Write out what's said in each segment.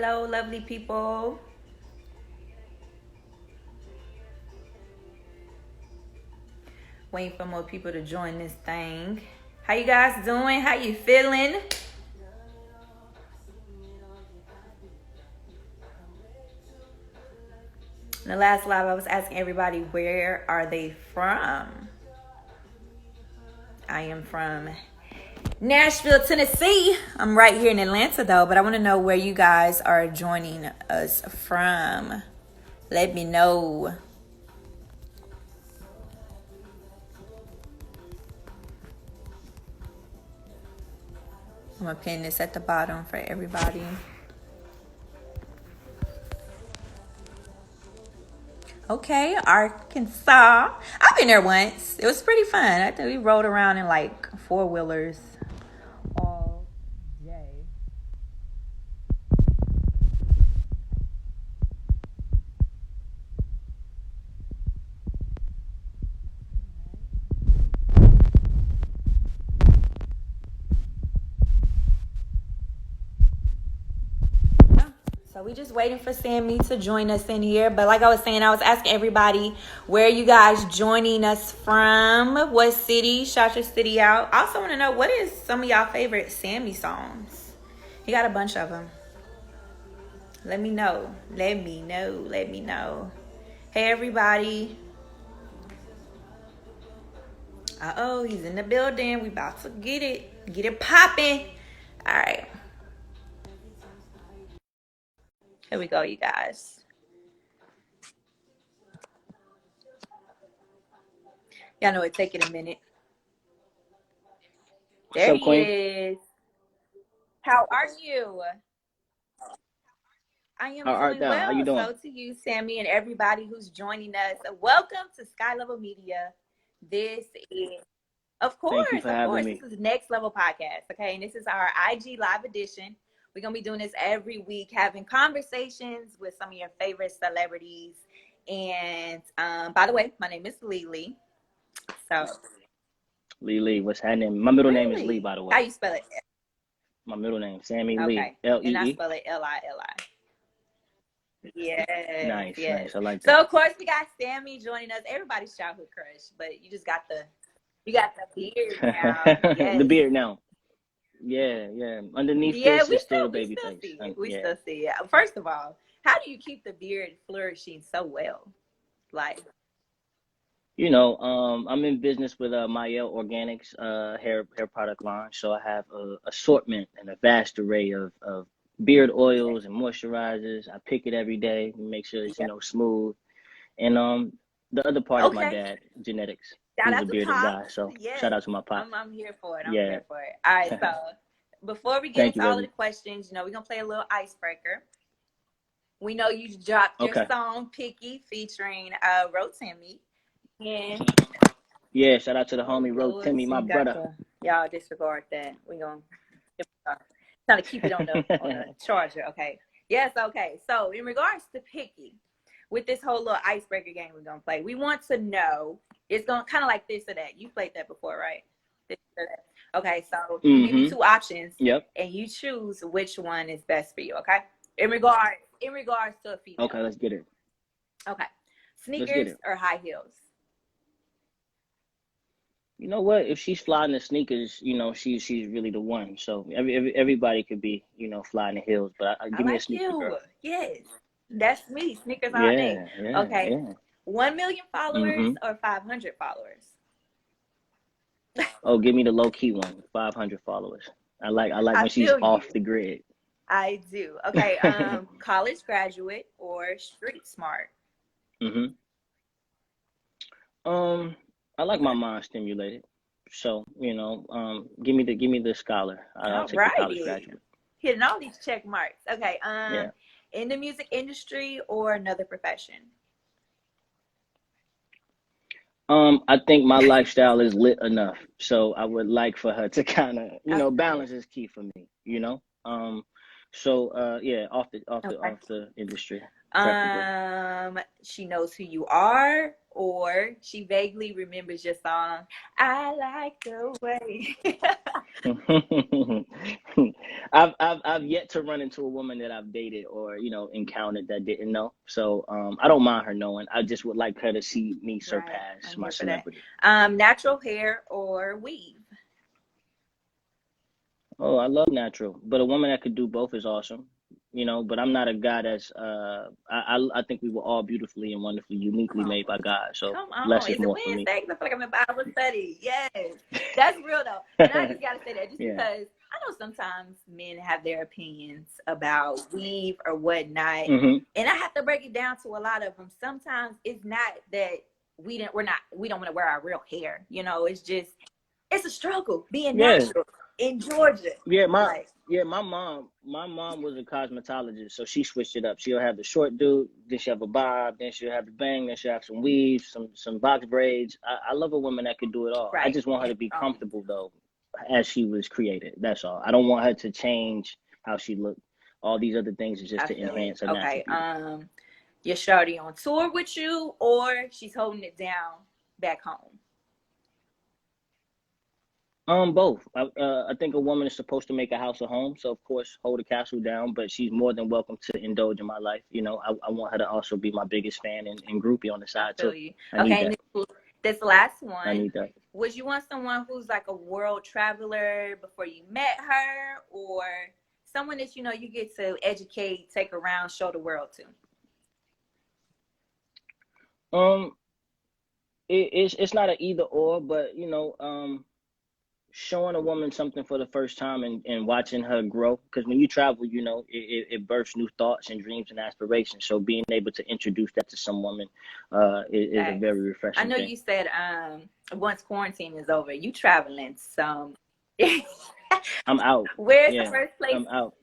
Hello, lovely people. Waiting for more people to join this thing. How you guys doing? How you feeling? In the last live, I was asking everybody where are they from. I am from Nashville, Tennessee. I'm right here in Atlanta though, but I want to know where you guys are joining us from. Let me know. I'm gonna pin this at the bottom for everybody. Okay, Arkansas. I've been there once. It was pretty fun. I think we rode around in like four-wheelers all day. So we just waiting for Sammie to join us in here. But like I was saying, I was asking everybody where you guys joining us from. What city? Shout your city out. I also want to know what is some of y'all favorite Sammie songs. He got a bunch of them. Let me know. Let me know. Let me know. Hey everybody. Uh-oh, he's in the building. We about to get it. Get it popping. All right. Here we go, you guys. Y'all know it taking a minute. There he is. How are you? I am How art doing thou? How you well. doing? So to you, Sammie, and everybody who's joining us, welcome to Sky Level Media. This is, Thank you for of having course, me. this is Next Level Podcast, okay? And this is our IG Live edition. We're going to be doing this every week, having conversations with some of your favorite celebrities. And by the way, my name is Lily. So, Lee, what's happening? My middle name is Lee, really? by the How way. you spell it? My middle name, Sammie Lee. Okay. And I Lee. spell it Lili. Yes, Nice, yes. nice. I like So that. of course we got Sammie joining us. Everybody's childhood crush, but you got the beard now. The Yes. beard now. Yeah. Underneath Yeah, this is still the we baby still face. see it. We Yeah. still see it. First of all, how do you keep the beard flourishing so well? Like, I'm in business with Mael Organics hair product line. So I have a assortment and a vast array of beard oils and moisturizers. I pick it every day, make sure it's, yeah. smooth. And the other part is my Okay. dad, genetics. Shout He's a out to bearded guy, Pops. so shout Yes. out to my pops. I'm here for it. I'm Yeah. here for it. All right, so before we get Thank you, into all of the baby. questions, we're gonna play a little icebreaker. We know you dropped your Okay. song Picky featuring Rotimi. And Yeah, shout out to the oh homie Lord, Rotimi, so my you got brother. to y'all disregard that. We're gonna try to keep it on the charger. Okay. Yes, okay. So in regards to Picky, with this whole little icebreaker game we're gonna play, we want to know it's gonna kind of like this or that. You played that before, right? This or that. Okay, so I'm gonna give you two options Yep. and you choose which one is best for you, okay? In regards to a female. Okay, let's get it. Okay. Let's get Sneakers it. or high heels? You know what? If she's flying the sneakers, she's really the one. So everybody could be, flying the heels, but I give me a like sneaker you. girl. Yes. That's me. Sneakers all day. Yeah, yeah, Okay. yeah. 1 million followers Mm-hmm. or 500 followers? Oh, give me the low key one, 500 followers. I like I when she's feel off you. the grid. I do. Okay. College graduate or street smart? Mm-hmm. Um, I like my mind stimulated. So, give me the scholar. I'll All take the college righty. graduate. Hitting all these check marks. Okay. Yeah. In the music industry or another profession? I think my lifestyle is lit enough. So I would like for her to kind of, Okay. balance is key for me. So yeah, off the Okay. industry. preferably. She knows who you are, or she vaguely remembers your song. I like the way. I've yet to run into a woman that I've dated or encountered that didn't know. So I don't mind her knowing. I just would like her to see me Right. surpass I'm my here for that. celebrity. Natural hair or weave? Oh, I love natural, but a woman that could do both is awesome. But I'm not a guy that's I think we were all beautifully and wonderfully, uniquely Come on. made by God. So Come on. less is Is it more for me. Wednesday? 'Cause I feel like I'm in Bible study. Yes. That's real though. And I just gotta say that just Yeah. because I know sometimes men have their opinions about weave or whatnot. Hmm. And I have to break it down to a lot of them. Sometimes it's not that we don't want to wear our real hair. It's just it's a struggle being Yeah. natural in Georgia. Yeah, Like, my mom was a cosmetologist, so she switched it up. She'll have the short dude, then she'll have a bob, then she'll have the bang, then she'll have some weaves, some box braids. I love a woman that could do it all. I right. just want her And, to be comfortable though, as she was created. That's all. I don't want her to change how she looked. All these other things is just I to feel it. enhance her natural Okay. beauty. Your shawty on tour with you, or she's holding it down back home. Both. I think a woman is supposed to make a house a home, so of course hold a castle down, but she's more than welcome to indulge in my life. I want her to also be my biggest fan and groupie on the I side feel too. you. I need Okay, and that. this last I one, need that. would you want someone who's like a world traveler before you met her, or someone that you get to educate, take around, show the world to? Um, it's not an either or, but showing a woman something for the first time and watching her grow, because when you travel, it births new thoughts and dreams and aspirations. So being able to introduce that to some woman is a Thanks. very I refreshing know thing. you said once quarantine is over, you traveling. So I'm out. where's the Yeah, first place? I'm out.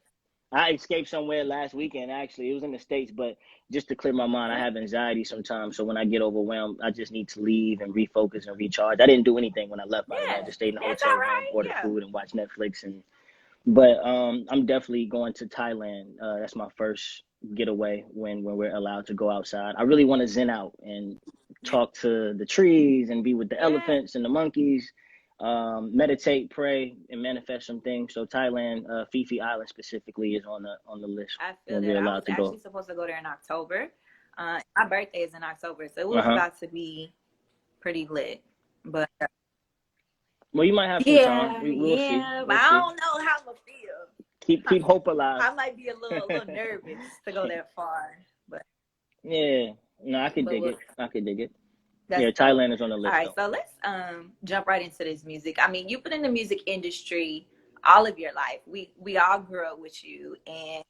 I escaped somewhere last weekend, actually. It was in the States, but just to clear my mind, I have anxiety sometimes. So when I get overwhelmed, I just need to leave and refocus and recharge. I didn't do anything when I left, by the way. I Yeah, just stayed in the that's hotel all room, right. ordered Yeah. food, and watched Netflix. But I'm definitely going to Thailand. That's my first getaway when we're allowed to go outside. I really want to zen out and talk to the trees and be with the Yeah. elephants and the monkeys, meditate, pray, and manifest some things. So Thailand, Phi Island specifically, is on the list I feel when that. we're I was allowed to actually go. supposed to go there in October. My birthday is in October, so it Uh was huh. about to be pretty lit. But Well, you might have some time. yeah, We will see. yeah. But We'll I see. don't know how I'm gonna feel. Keep hope alive. I might be a little nervous to go that far, but Yeah. No, I could but dig we'll, it. I could dig it. that's Yeah, dope. Thailand is on the All list right, though. so let's jump right into this music. I mean, you've been in the music industry all of your life. We all grew up with you, and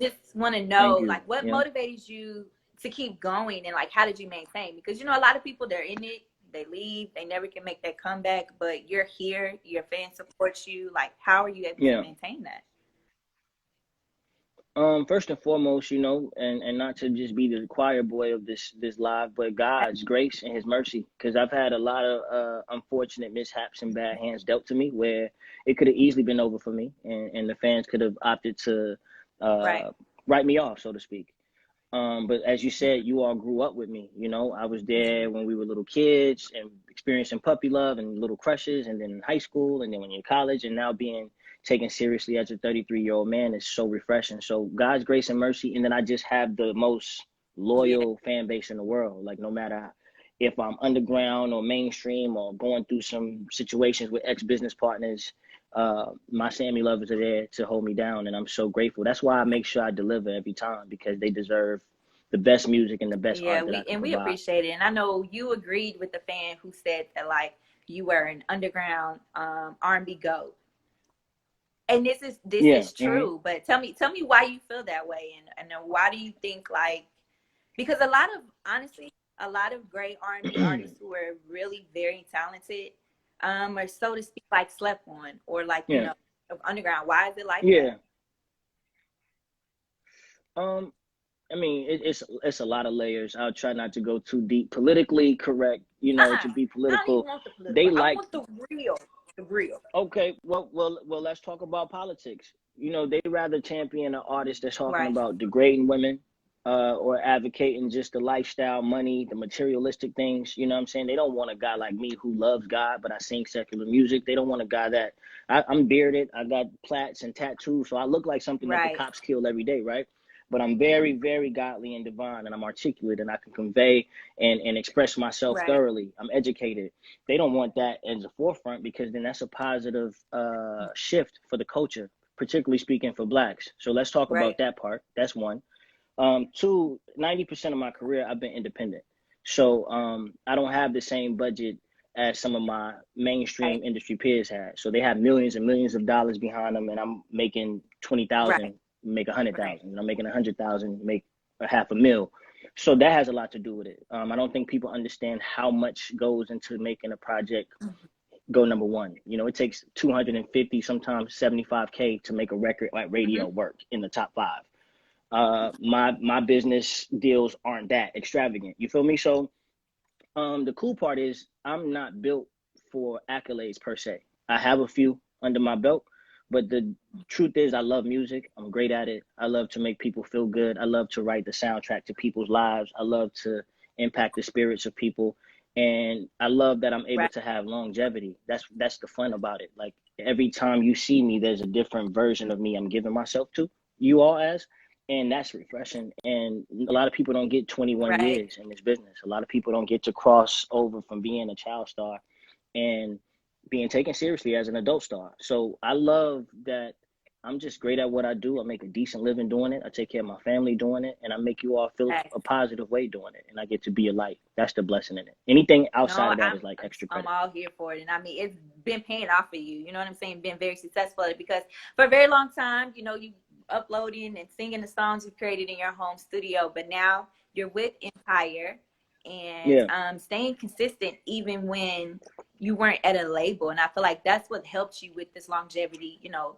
just want to know Thank you. like what Yeah. motivated you to keep going, and like how did you maintain? Because a lot of people, they're in it, they leave, they never can make that comeback, but you're here, your fans support you. Like, how are you able to Yeah. maintain that? First and foremost, and not to just be the choir boy of this live, but God's grace and His mercy, because I've had a lot of unfortunate mishaps and bad hands dealt to me where it could have easily been over for me, and the fans could have opted to Right. uh, write me off, so to speak. But as you said, you all grew up with me. I was there when we were little kids and experiencing puppy love and little crushes, and then in high school, and then when you're in college, and now being taken seriously as a 33-year-old man is so refreshing. So God's grace and mercy, and then I just have the most Yeah. loyal fan base in the world. Like no matter if I'm underground or mainstream or going through some situations with ex-business partners, my Sammie lovers are there to hold me down, and I'm so grateful. That's why I make sure I deliver every time, because they deserve the best music and the best Yeah, art that I we can and we provide. appreciate it. And I know you agreed with the fan who said that like you were an underground R&B goat. And this Yeah. is true, but tell me why you feel that way, and then why do you think like, because a lot of, honestly, a lot of great R&B artists who are really very talented are, so to speak, like slept on, or like Yeah. of underground. Why is it like Yeah. that? Um, I mean, it's a lot of layers. I'll try not to go too deep. Politically correct, to be I don't even political. want the political. They I like, want the real, the real. okay, well, let's talk about politics. They rather champion an artist that's talking Right. about degrading women, or advocating just the lifestyle, money, the materialistic things. You know what I'm saying? They don't want a guy like me who loves God, but I sing secular music. They don't want a guy that I'm bearded. I got plaits and tattoos, so I look like something that the Right. cops kill every day, right? But I'm very, very godly and divine, and I'm articulate, and I can convey and express myself Right. thoroughly. I'm educated. They don't want that as a forefront, because then that's a positive shift for the culture, particularly speaking for blacks. So let's talk about Right. that part. That's one. Two, 90% of my career, I've been independent. So I don't have the same budget as some of my Right. mainstream industry peers had. So they have millions and millions of dollars behind them, and I'm making 20,000, Right. make Right. 100,000, and I'm making 100,000, make a half a mil. So that has a lot to do with it. I don't think people understand how much goes into making a project go number one. You know, it takes 250, sometimes 75K to make a record like radio Mm-hmm. work in the top five. My business deals aren't that extravagant. You feel me? So the cool part is I'm not built for accolades per se. I have a few under my belt, but the truth is I love music. I'm great at it. I love to make people feel good. I love to write the soundtrack to people's lives. I love to impact the spirits of people. And I love that I'm able Right. to have longevity. That's the fun about it. Like every time you see me, there's a different version of me I'm giving myself to you all as, and that's refreshing. And a lot of people don't get 21 Right. years in this business. A lot of people don't get to cross over from being a child star and being taken seriously as an adult star. So I love that I'm just great at what I do. I make a decent living doing it. I take care of my family doing it, and I make you all feel Right. a positive way doing it. And I get to be a light. That's the blessing in it. Anything outside No, of that is like extra I'm credit. all here for it, and I mean it's been paying off for you. You know what I'm saying? Been very successful at it because for a very long time, you know, you uploading and singing the songs you created in your home studio, but now you're with Empire and Yeah. staying consistent even when you weren't at a label, and I feel like that's what helped you with this longevity, you know,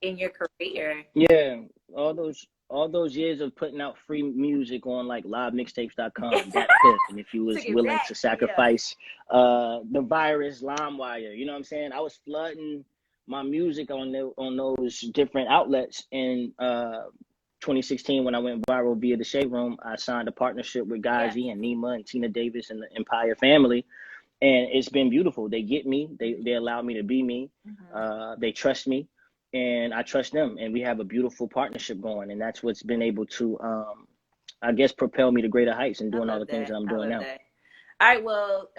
in your career. Yeah, all those years of putting out free music on like livemixtapes.com, that piff, and if you Took was it willing back, to yeah. sacrifice the virus, LimeWire, you know what I'm saying? I was flooding my music on those different outlets in 2016 when I went viral via the Shade Room. I signed a partnership with Yeah. Gazi and Nima and Tina Davis and the Empire family, and it's been beautiful. They get me. They allow me to be me. Mm-hmm. They trust me, and I trust them, and we have a beautiful partnership going. And that's what's been able to, I guess, propel me to greater heights and I doing all love the things that that. I'm I doing love now. that. All right, well,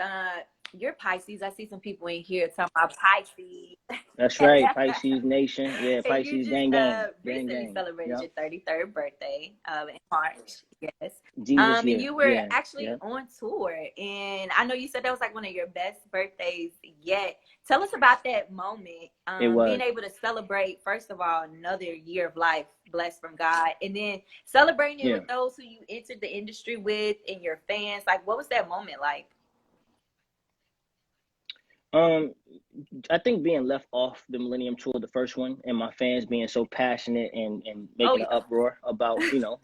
you're Pisces. I see some people in here talking about Pisces. That's right, Pisces Nation. Yeah, And you Pisces just gang gang gang recently gang. celebrated Yep. your 33rd birthday in March. Yes. Jesus And year. you were Yeah. actually Yeah. on tour. And I know you said that was like one of your best birthdays yet. Tell us about that moment, It being was. able to celebrate, first of all, another year of life blessed from God, and then celebrating it Yeah. with those who you entered the industry with and your fans. Like, what was that moment like? Um, I think being left off the Millennium Tour, the first one, and my fans being so passionate and Oh, making an yeah. uproar about,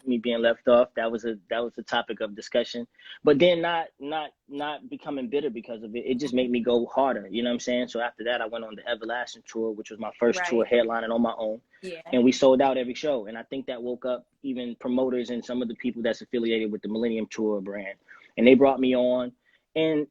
me being left off, that was a topic of discussion. But then not becoming bitter because of it. It just made me go harder. You know what I'm saying? So after that, I went on the Everlasting Tour, which was my first tour Right. headlining on my own, Yeah. and we sold out every show. And I think that woke up even promoters and some of the people that's affiliated with the Millennium Tour brand, and they brought me on. And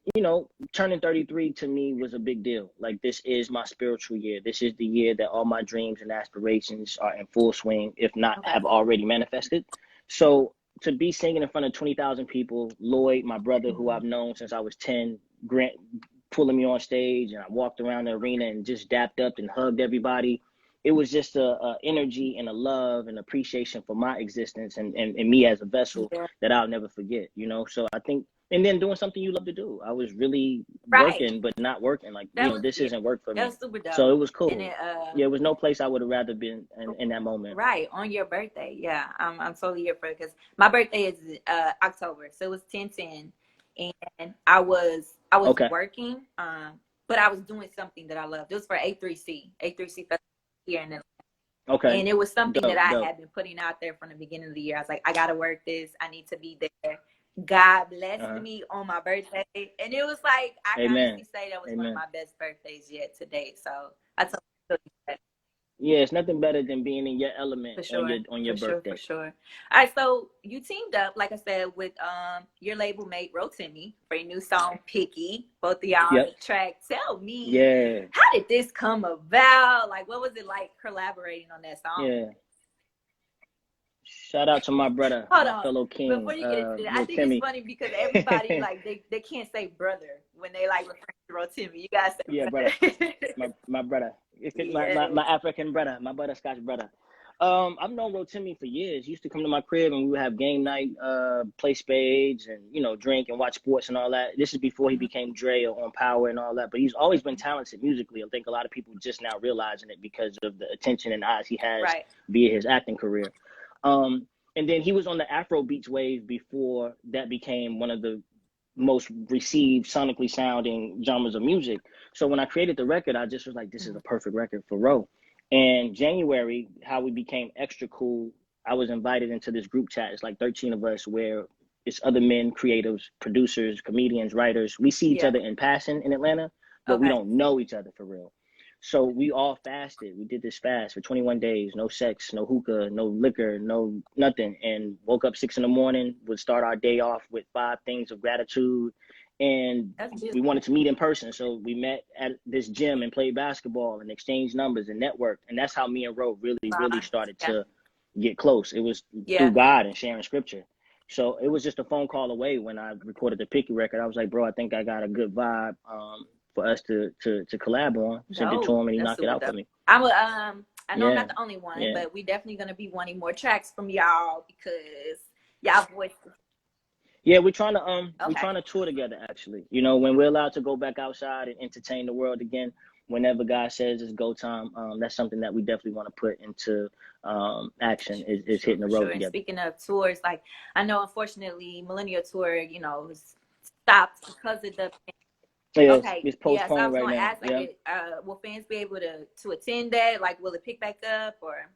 turning 33 to me was a big deal. Like, this is my spiritual year. This is the year that all my dreams and aspirations are in full swing, if not Okay. have already manifested. So to be singing in front of 20,000 people, Lloyd, my brother, who Mhm. I've known since I was 10, Grant pulling me on stage, and I walked around the arena and just dapped up and hugged everybody. It was just a energy and a love and appreciation for my existence and me as a vessel Yeah. that I'll never forget. So I think, and then doing something you love to do. I was really Right. working, but not working. Like, That was this yeah. isn't work for That me. was super So dope. it was And cool. it Yeah, it was no place I would have rather been in that moment. right on your birthday. Yeah, I'm totally here for it because my birthday is October, so it was 10/10, and I was Okay. working, but I was doing something that I loved. It was for A3C Festival here in Atlanta. Okay. And it was something that Dope, I dope. had been putting out there from the beginning of the year. I was like, I gotta work this. I need to be there. God blessed Uh-huh. me on my birthday, and it was like I can honestly Amen. say that was one of Amen. my best birthdays yet to date. So I told you that. Yeah, it's nothing better than being in your element For on sure, your for sure, for birthday. sure. All right, so you teamed up, like I said, with your label mate Rotimi for your new song "Picky." Both of y'all on Yep. the track. Tell me, Yeah. how did this come about? Like, what was it like collaborating on that song? Yeah. Shout out to my brother, Hold my on, fellow before king, you get into that, I think it's Rotimi. funny because everybody like they can't say brother when they like refer to Rotimi. You guys Yeah, say brother. brother. My brother. My Yes. African brother, my butterscotch brother. I've known Rotimi for years. He used to come to my crib and we would have game night, play spades and, you know, drink and watch sports and all that. This is before he became Dre or on Power and all that. But he's always been talented musically. I think a lot of people just now realizing it because of the attention and eyes he has Right. via his acting career. And then he was on the Afro beats wave before that became one of the most received sonically sounding genres of music. So when I created the record, I just was like, this is a perfect record for Ro. And January, how we became extra cool, I was invited into this group chat. It's like 13 of us where it's other men, creatives, producers, comedians, writers. We see each Yeah. other in passing in Atlanta, but we Okay. don't know each other for real. So we all fasted. We did this fast for 21 days, no sex, no hookah, no liquor, no nothing. And woke up 6 in the morning, would start our day off with 5 things of gratitude. And That's we beautiful. wanted to meet in person. So we met at this gym and played basketball and exchanged numbers and networked. And that's how me and Ro really, really started Yeah. to get close. It was Yeah. through God and sharing scripture. So it was just a phone call away when I recorded the Picky record. I was like, bro, I think I got a good vibe. For us to collab on. Sent it to Dope. him and he That's knocked it super out for dope. me. I'm a I know I'm Yeah, not the only one, yeah, but we definitely gonna be wanting more tracks from y'all because y'all voices. yeah. We're Okay. trying to tour together. Actually, you know, when we're allowed to go back outside and entertain the world again, whenever God says it's go time, that's something that we definitely want to put into For action. sure, for Is sure, hitting the for road sure. And together. speaking of tours, like I know unfortunately Millennium tour, was stopped because of the Yeah, okay. it's Yeah, so I postponed was right gonna now. ask like Yeah. will fans be able to attend that? Like will it pick back up or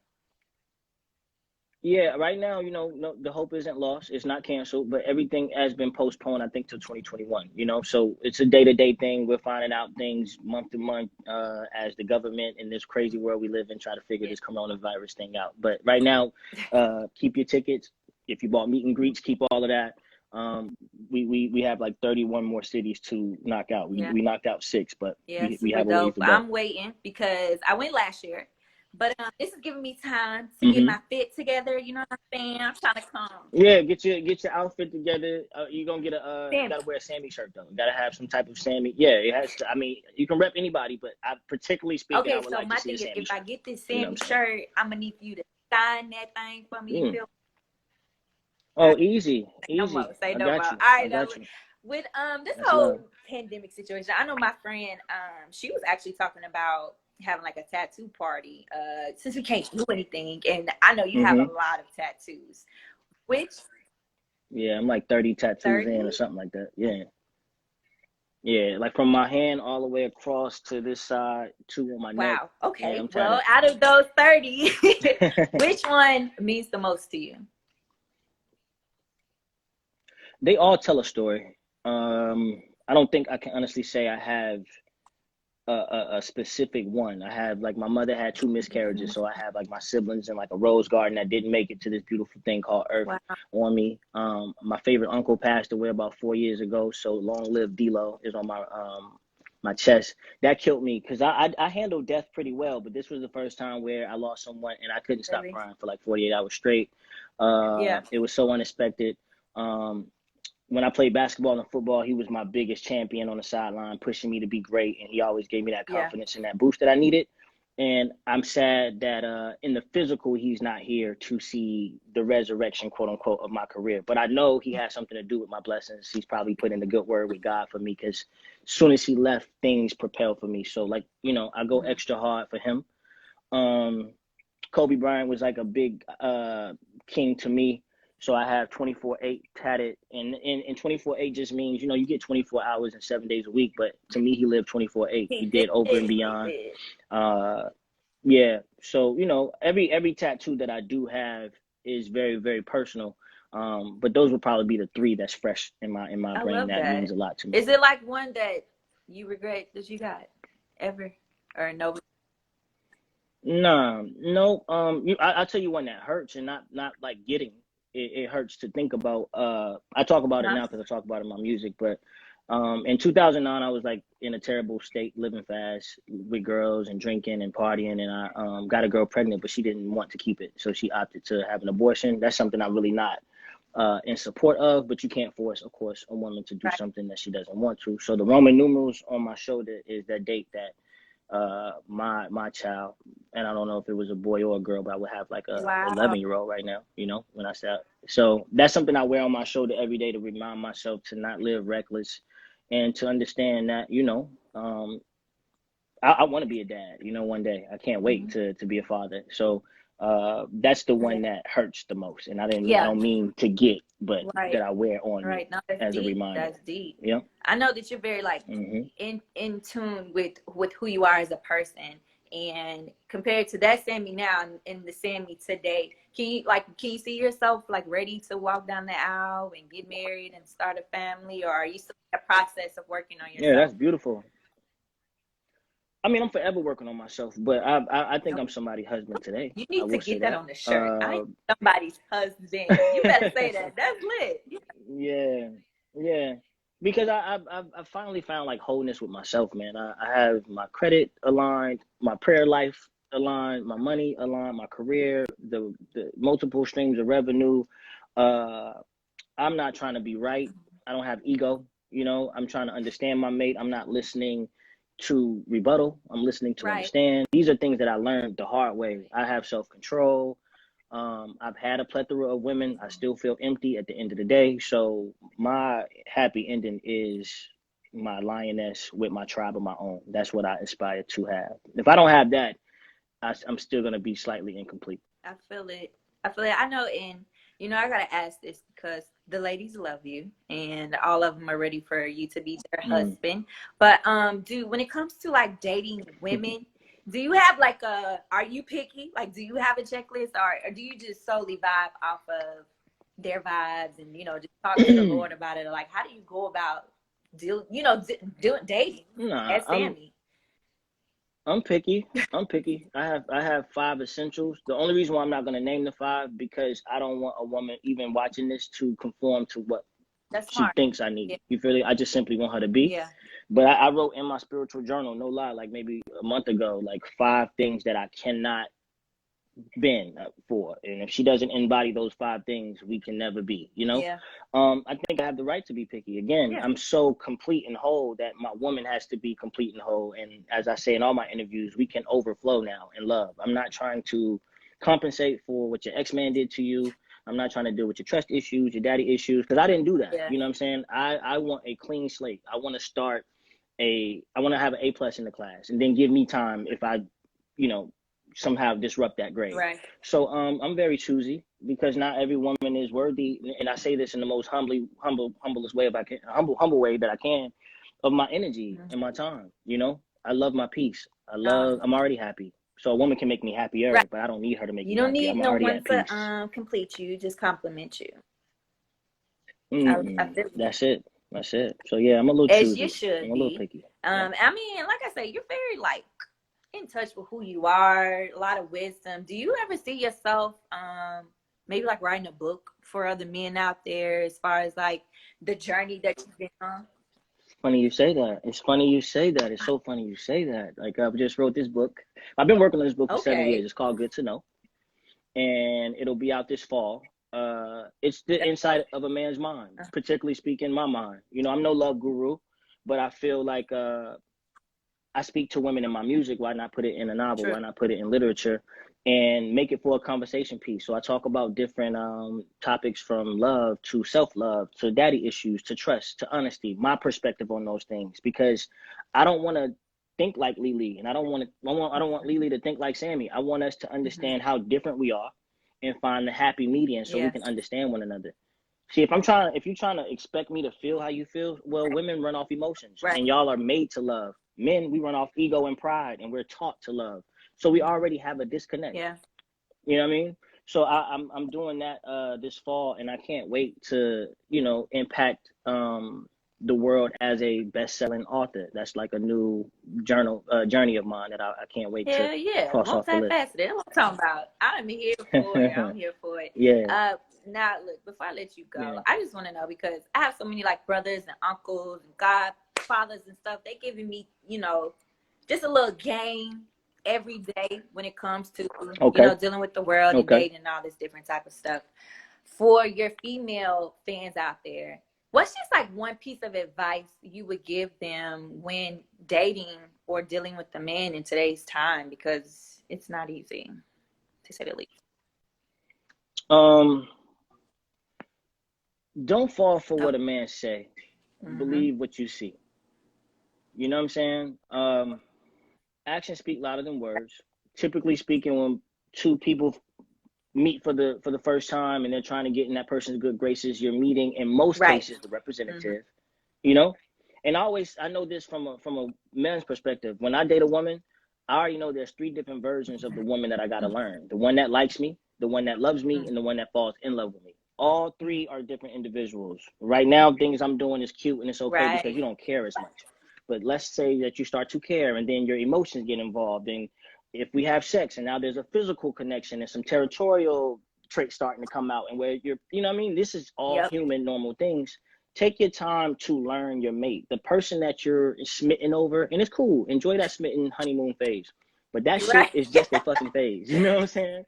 Yeah, right now, you know, no, the hope isn't lost. It's not canceled, but everything has been postponed, I think, till 2021, you know? So it's a day-to-day thing. We're finding out things month to month as the government in this crazy world we live in try to figure yeah. this coronavirus thing out. But right now, keep your tickets. If you bought meet and greets, keep all of that. We have like 31 more cities to knock out. Yeah. We knocked out 6, but Yeah, we super have a ways dope. to go. I'm waiting because I went last year, but this is giving me time to get Mm-hmm. my fit together. You know what I'm saying? I'm trying to come. Yeah, get your outfit together. You're gonna get you Sammy. gotta wear a Sammie shirt though. You gotta have some type of Sammie. Yeah, it has to. I mean, you can rep anybody, but I particularly speaking, I Okay, would so like to my see a thing is, Sammie if I shirt. get this You know what Sammy shirt, I'm gonna need you to sign that thing for me. I'm You saying? feel? All right, Oh, easy, say no more. easy. Say I no more. got All you. I right, now got you. with this That's love. whole pandemic situation, I know my friend she was actually talking about having like a tattoo party since we can't do anything, and I know you have a Hmm. lot of tattoos. Which Yeah, I'm like 30 tattoos 30? in or something like that. Yeah, yeah. Like from my hand all the way across to this side, 2 on my neck. Wow. Yeah, Okay. I'm Well, tatted. out of those 30, which one means the most to you? They all tell a story. I don't think I can honestly say I have a specific one. I have like my mother had 2 miscarriages, so I have like my siblings in like a rose garden that didn't make it to this beautiful thing called Earth Wow. on me. My favorite uncle passed away about 4 years ago, so long live D-Lo is on my chest. That killed me because I handled death pretty well, but this was the first time where I lost someone and I couldn't stop Really? crying for like 48 hours straight. Yeah. It was so unexpected. Um, when I played basketball and football, he was my biggest champion on the sideline, pushing me to be great, and he always gave me that Yeah. confidence and that boost that I needed. And I'm sad that in the physical, he's not here to see the resurrection, quote unquote, of my career. But I know he has something to do with my blessings. He's probably put in the good word with God for me because as soon as he left, things propelled for me. So, like, you know, I go Mhm. extra hard for him. Kobe Bryant was like a big king to me. So I have 24/8 tatted, and 24/8 just means, you know, you get 24 hours and 7 days a week. But to me, he lived 24/8. He He did. did over and He beyond. did. Uh, yeah. So, you know, every tattoo that I do have is very, very personal. But those would probably be the 3 that's fresh in my I brain love that means that. a lot to me. Is it like one that you regret that you got ever or no? Nah, no. I'll tell you one that hurts, and not like getting. It hurts to think about. I talk about it Huh? now because I talk about it in my music. But in 2009, I was like in a terrible state, living fast with girls and drinking and partying, and I got a girl pregnant, but she didn't want to keep it, so she opted to have an abortion. That's something I'm really not in support of, but you can't force, of course, a woman to do Right. something that she doesn't want to. So the Roman numerals on my shoulder is that date that my child, and I don't know if it was a boy or a girl, but I would have like a Wow. 11-year-old right now, when I say. So that's something I wear on my shoulder every day to remind myself to not live reckless and to understand that, I want to be a dad, one day. I can't wait Mhm. to be a father. So that's the Yeah. one that hurts the most. And I Yeah. don't mean to get, but that Right. I wear on me Right. No, that's as a deep. reminder. That's deep. Yeah. I know that you're very like Hmm. in tune with who you are as a person, and compared to that Sammie now and the Sammie today, can you see yourself like ready to walk down the aisle and get married and start a family, or are you still in the process of working on Yeah, yourself? that's beautiful. I mean, I'm forever working on myself, but I think No, I'm somebody's husband today. you I need to will say get that that. on the shirt. I ain't somebody's husband. You better say that. That's lit. Yeah. Yeah, yeah. Because I finally found like wholeness with myself, man. I have my credit aligned, my prayer life aligned, my money aligned, my career, the multiple streams of revenue. Uh, I'm not trying to be right. I don't have ego. I'm trying to understand my mate. I'm not listening to rebuttal. I'm listening to Right. understand. These are things that I learned the hard way. I have self control. I've had a plethora of women. I still feel empty at the end of the day. So my happy ending is my lioness with my tribe of my own. That's what I aspire to have. If I don't have that, I'm still gonna be slightly incomplete. I feel it. I feel it. I know, and I gotta ask this because the ladies love you, and all of them are ready for you to be their Mm. husband. But do when it comes to like dating women, do you have like Are you picky? Like, do you have a checklist, or do you just solely vibe off of their vibes and just talk to the Lord about it? Or like, how do you go about doing dating Nah, as Sammie? I'm picky. I'm picky. I have five essentials. The only reason why I'm not gonna name the five because I don't want a woman even watching this to conform to what That's she smart. thinks I Yeah. need. You feel it? I just simply want her to be. Yeah. But I wrote in my spiritual journal, no lie, like maybe a month ago, like five things that I cannot been for. And if she doesn't embody those five things, we can never be, Yeah. I think I have the right to be picky. Again, Yeah. I'm so complete and whole that my woman has to be complete and whole. And as I say in all my interviews, we can overflow now in love. I'm not trying to compensate for what your ex-man did to you. I'm not trying to deal with your trust issues, your daddy issues, because I didn't do that. Yeah. You know what I'm saying? I want a clean slate. I want to have an A+ in the class and then give me time if I, you know, somehow disrupt that grade. Right. So I'm very choosy because not every woman is worthy, and I say this in the most humblest way if I can, humble way that I can, of my energy and my time. I love my peace. Um, I'm already happy. So a woman can make me happier, right. but I don't need her to make You me don't happy. need I'm no already one at to peace. complete you, just compliment you. I Mm-mm. feel you. That's it. That's it. So yeah, I'm a little As you choosy. I'm should a little be. picky. Yeah. I mean, like I say, you're very like in touch with who you are, a lot of wisdom. Do you ever see yourself maybe like writing a book for other men out there as far as like the journey that you've been on? Funny you say that. It's funny you say that. It's so funny you say that. Like I just wrote this book. I've been working on this book for 7 years. Okay. It's called Good to Know, and it'll be out this fall. It's the That's inside of a man's mind, particularly speaking my mind. I'm no love guru, but I feel like I speak to women in my music. Why not put it in a novel? true. Why not put it in literature and make it for a conversation piece? So I talk about different topics from love to self-love to daddy issues to trust to honesty, my perspective on those things, because I don't want to think like Lily, and I don't want Lily to think like Sammie. I want us to Hmm. understand how different we are and find the happy median so we Yeah. can understand one another. See, if you're trying to expect me to feel how you feel, well, women run off emotions, Right. and y'all are made to love. Men, we run off ego and pride, and we're taught to love. So we Hmm. already have a disconnect. Yeah. You know what I mean? So I'm doing that this fall, and I can't wait to impact the world as a best-selling author. That's like a new journey of mine that I can't wait to Hell yeah, cross off the list. multifaceted. That's what I'm talking about. I'm here for it. I'm here for it. Yeah. Now look, before I let you go, Yeah. I just want to know, because I have so many like brothers and uncles and godfathers and stuff. They giving me, you know, just a little game every day when it comes to you know, dealing with the world and dating and all this different type of stuff. For your female fans out there, what's just like one piece of advice you would give them when dating or dealing with a man in today's time? Because it's not easy, to say the least. Don't fall for what a man say. Mm-hmm. Believe what you see. You know what I'm saying? Actions speak louder than words. Typically speaking, when two people meet for the first time and they're trying to get in that person's good graces, you're meeting in most cases the representative. You know? And I know this from a man's perspective. When I date a woman, I already know there's 3 different versions of the woman that I gotta learn. The one that likes me, the one that loves me, and the one that falls in love with me. All 3 are different individuals. Right now, things I'm doing is cute and it's okay because you don't care as much. But let's say that you start to care and then your emotions get involved. And if we have sex and now there's a physical connection and some territorial traits starting to come out, and where you know what I mean? This is all human, normal things. Take your time to learn your mate, the person that you're smitten over. And it's cool. Enjoy that smitten honeymoon phase. But that shit is just a fucking phase. You know what I'm saying?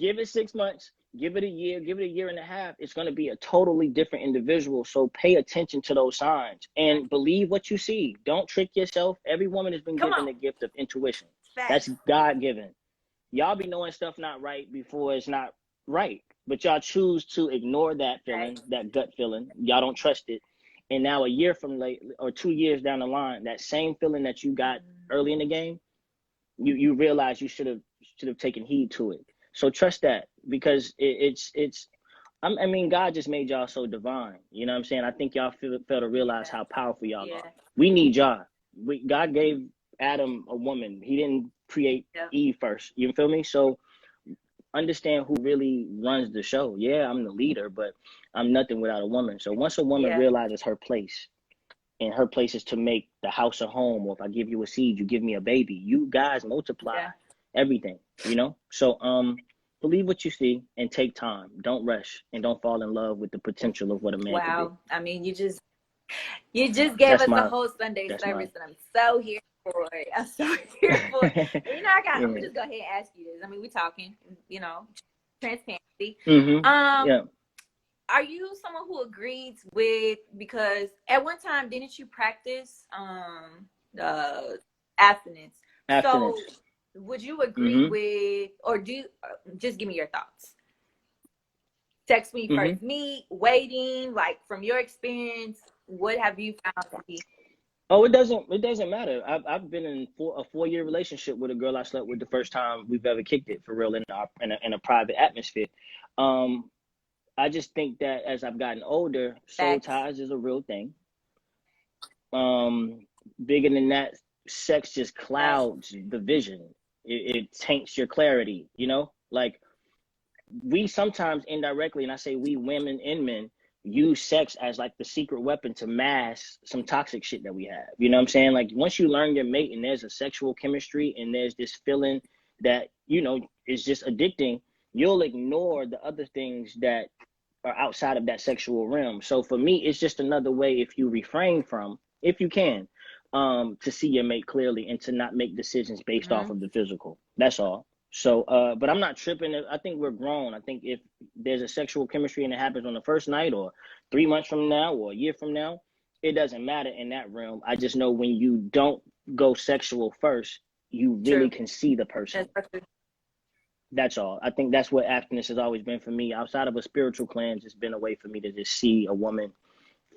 Give it 6 months. Give it a year. Give it a year and a half. It's going to be a totally different individual. So pay attention to those signs and believe what you see. Don't trick yourself. Every woman has been given the gift of intuition. That's God-given. Y'all be knowing stuff not right before it's not right. But y'all choose to ignore that feeling, that gut feeling. Y'all don't trust it. And now a year from late or 2 years down the line, that same feeling that you got early in the game, you realize you should have taken heed to it. So trust that, because I mean, God just made y'all so divine. You know what I'm saying? I think y'all fail to realize how powerful y'all are. We need y'all. God gave Adam a woman. He didn't create Eve first. You feel me? So understand who really runs the show. Yeah, I'm the leader, but I'm nothing without a woman. So once a woman realizes her place, and her place is to make the house a home, or if I give you a seed, you give me a baby. You guys multiply everything, you know? So believe what you see and take time. Don't rush and don't fall in love with the potential of what a man can be. I mean, you just gave us a whole Sunday service, and I'm so here for it. I'm so here for it. You know, I'm gonna just go ahead and ask you this. I mean, we're talking, you know, transparency. Are you someone who agrees with, because at one time, didn't you practice abstinence? So would you agree with, or just give me your thoughts. Sex when you first meet, waiting, like from your experience, what have you found to be? Oh, it doesn't matter. I've been in a 4-year relationship with a girl I slept with the first time we've ever kicked it for real in a private atmosphere. I just think that as I've gotten older, soul ties is a real thing. Bigger than that, sex just clouds the vision. It taints your clarity, you know? Like, we sometimes indirectly, and I say we, women and men, use sex as like the secret weapon to mask some toxic shit that we have. You know what I'm saying? Like, once you learn your mate and there's a sexual chemistry and there's this feeling that, you know, is just addicting, you'll ignore the other things that are outside of that sexual realm. So for me, it's just another way, if you refrain from, if you can, to see your mate clearly and to not make decisions based off of the physical. That's all. So, but I'm not tripping. I think we're grown. I think if there's a sexual chemistry and it happens on the first night or 3 months from now or a year from now, it doesn't matter in that realm. I just know when you don't go sexual first, you really can see the person. That's all. I think that's what abstinence has always been for me. Outside of a spiritual cleanse, it's been a way for me to just see a woman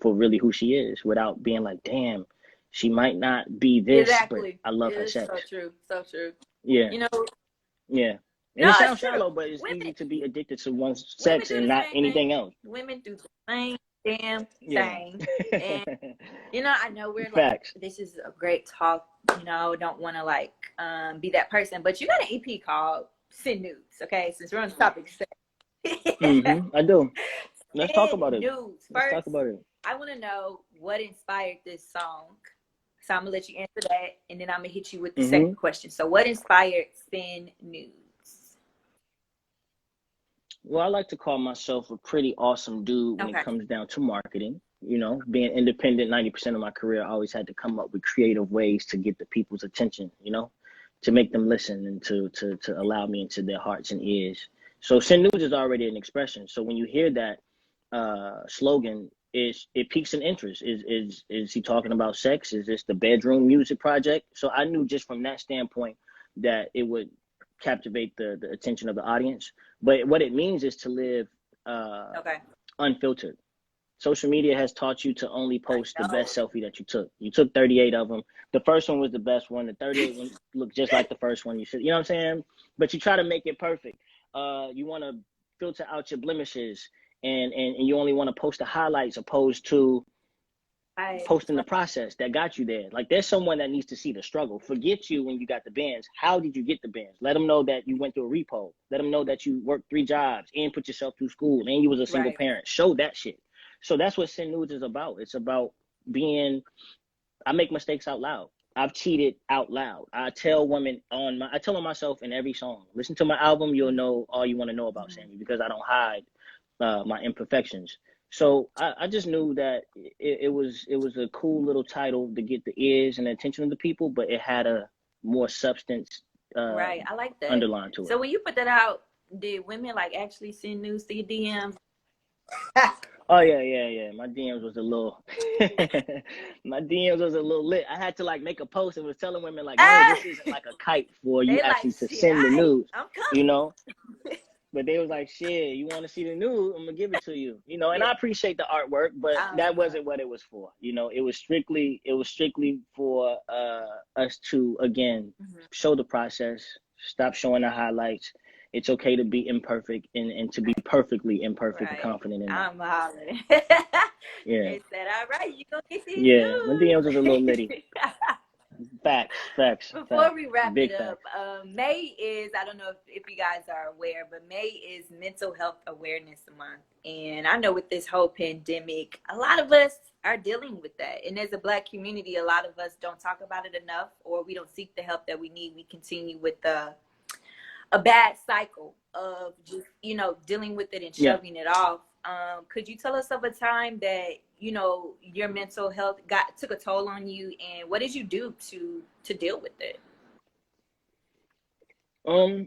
for really who she is without being like, damn, she might not be this, but I love her sex. So true. So true. Yeah. You know? Yeah. And it sounds shallow, but it's easy to be addicted to one's sex and not anything else. Women do the same damn thing. And, you know, I know we're like, this is a great talk, you know, don't want to like be that person, but you got an EP called Send Nudes, okay? Since we're on the topic. I do. Let's talk about it. Nudes. Let's talk about it. I want to know what inspired this song. So I'm gonna let you answer that, and then I'm gonna hit you with the second question. So, what inspired Send Nudes? Well, I like to call myself a pretty awesome dude when it comes down to marketing. You know, being independent 90% of my career, I always had to come up with creative ways to get the people's attention, you know, to make them listen and to allow me into their hearts and ears. So Send Nudes is already an expression. So when you hear that slogan, it piques an interest. Is he talking about sex? Is this the bedroom music project? So I knew just from that standpoint that it would captivate the attention of the audience. But what it means is to live unfiltered. Social media has taught you to only post the best selfie that you took. You took 38 of them. The first one was the best one. The 38 one looked just like the first one. You know what I'm saying? But you try to make it perfect. You want to filter out your blemishes, and you only want to post the highlights opposed to posting the process that got you there. Like, there's someone that needs to see the struggle. Forget you when you got the bands. How did you get the bands? Let them know that you went through a repo. Let them know that you worked 3 jobs and put yourself through school and you was a single parent. Show that shit. So that's what Send Nudes is about. It's about I make mistakes out loud. I've cheated out loud. I tell women I tell myself in every song, listen to my album, you'll know all you want to know about Sammie, because I don't hide my imperfections. So I just knew that it was a cool little title to get the ears and the attention of the people, but it had a more substance I like that underline to it. So when you put that out, did women like actually send news to your DMs? Oh yeah. My DMs was a little lit. I had to like make a post and was telling women like, no, this isn't like a kite for you actually to send the news, you know. But they was like, shit, you want to see the news? I'm gonna give it to you, you know. And I appreciate the artwork, but that wasn't what it was for, you know. It was strictly for us to again show the process, stop showing the highlights. It's okay to be imperfect and to be perfectly imperfect and confident in that. I'm hollering. They said, all right, you gonna get these news. My DMs was a little litty. Facts. Before we wrap it up, May is, I don't know if you guys are aware, but May is Mental Health Awareness Month. And I know with this whole pandemic, a lot of us are dealing with that. And as a Black community, a lot of us don't talk about it enough, or we don't seek the help that we need. We continue with a bad cycle of just, you know, dealing with it and shoving it off. Could you tell us of a time that, you know, your mental health took a toll on you, and what did you do to deal with it?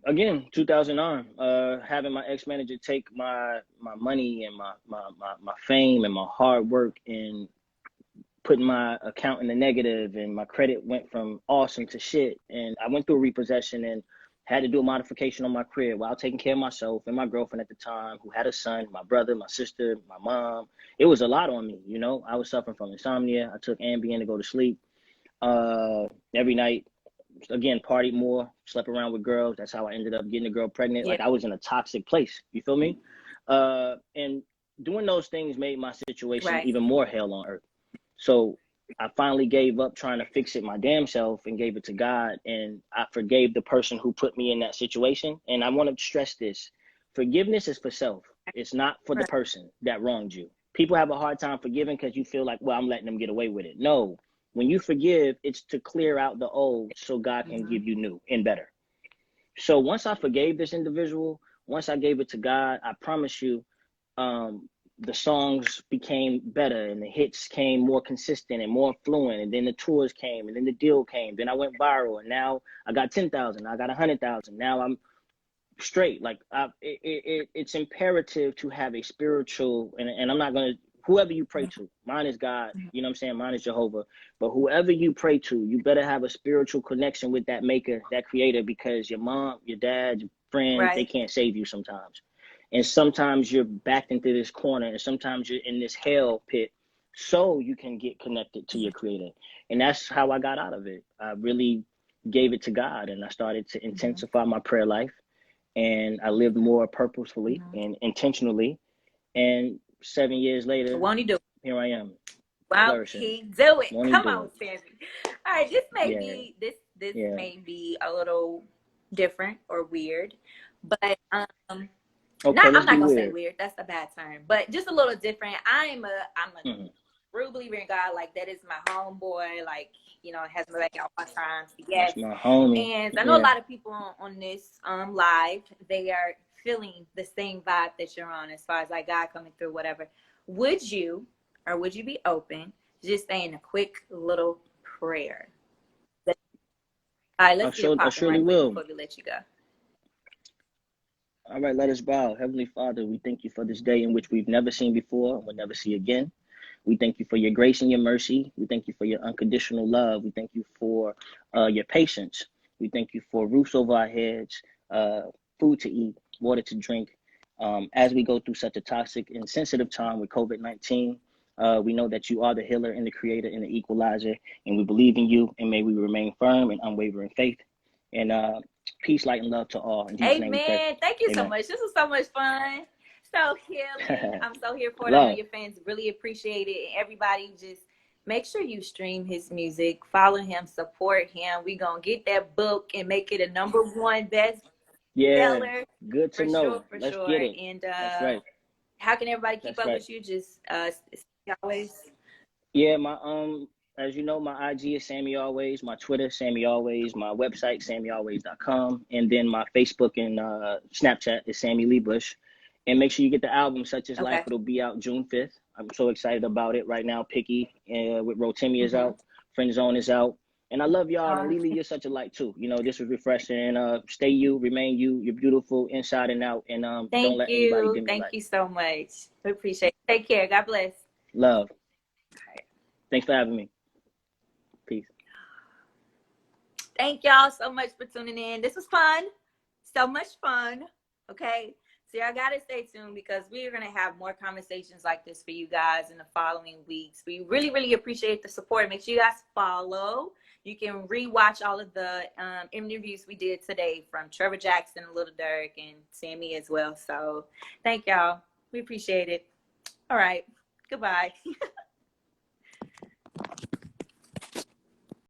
Again, 2009, having my ex-manager take my money and my fame and my hard work and putting my account in the negative, and my credit went from awesome to shit. And I went through a repossession and had to do a modification on my crib while taking care of myself and my girlfriend at the time, who had a son, my brother, my sister, my mom. It was a lot on me, you know. I was suffering from insomnia. I took Ambien to go to sleep. Every night, again, partied more, slept around with girls. That's how I ended up getting a girl pregnant. Like, I was in a toxic place. You feel me? And doing those things made my situation even more hell on earth. So I finally gave up trying to fix it my damn self and gave it to God. And I forgave the person who put me in that situation. And I want to stress this. Forgiveness is for self. It's not for the person that wronged you. People have a hard time forgiving because you feel like, well, I'm letting them get away with it. No, when you forgive, it's to clear out the old so God can give you new and better. So once I forgave this individual, once I gave it to God, I promise you, the songs became better and the hits came more consistent and more fluent. And then the tours came and then the deal came. Then I went viral and now I got 10,000. I got 100,000. Now I'm straight. Like, it's imperative to have a spiritual, and I'm not going to, whoever you pray to, mine is God, you know what I'm saying? Mine is Jehovah. But whoever you pray to, you better have a spiritual connection with that maker, that creator, because your mom, your dad, your friends, they can't save you sometimes. And sometimes you're backed into this corner, and sometimes you're in this hell pit so you can get connected to your creator. And that's how I got out of it. I really gave it to God, and I started to intensify my prayer life, and I lived more purposefully and intentionally. And 7 years later, here I am. Won't he do it? Come on, Sammie. All right, this may be this may be a little different or weird, but okay, I'm not gonna say weird. That's a bad term, but just a little different. I'm a true believer in God. Like, that is my homeboy. Like, you know, has my back at all times. That's Yes. my homie. And I know a Yeah. lot of people on this live, they are feeling the same vibe that you're on as far as like God coming through, whatever. Would you be open to just saying a quick little prayer? All right, let's get it I popping surely right quick will. before we let you go. All right, let us bow. Heavenly Father, we thank you for this day in which we've never seen before and will never see again. We thank you for your grace and your mercy. We thank you for your unconditional love. We thank you for your patience. We thank you for roofs over our heads, food to eat, water to drink. As we go through such a toxic and sensitive time with COVID-19, we know that you are the healer and the creator and the equalizer, and we believe in you, and may we remain firm and unwavering faith. And peace, light, and love to all. In Jesus' name we pray. Amen. Thank you so Amen. much. This was so much fun. So healing. I'm so here for it. I know Love. your fans really appreciate it. And everybody just make sure you stream his music, follow him, support him. We gonna get that book and make it a #1 best Yeah, seller. good to For know. sure, for Let's sure. get it. And That's right. how can everybody keep That's up right. with you? Just always. Yeah, my as you know, my IG is Sammie Always, my Twitter, Sammie Always, my website, SammieAlways.com, and then my Facebook and Snapchat is Sammie Lee Bush. And make sure you get the album Such Is Life. Okay. It'll be out June 5th. I'm so excited about it right now. Picky with Rotimi is Mm-hmm. out. Friend Zone is out. And I love y'all. And Lily, you're such a light too. You know, this was refreshing. Stay you, remain you. You're beautiful inside and out. And don't let anybody dim your Thank light. you so much. We appreciate it. Take care. God bless. Love. Thanks for having me. Peace. Thank y'all so much for tuning in. This was fun. So much fun. Okay. So y'all gotta stay tuned because we're gonna have more conversations like this for you guys in the following weeks. We really, really appreciate the support. Make sure you guys follow. You can rewatch all of the interviews we did today from Trevor Jackson, Little Dirk, and Sammie as well. So thank y'all. We appreciate it. All right. Goodbye.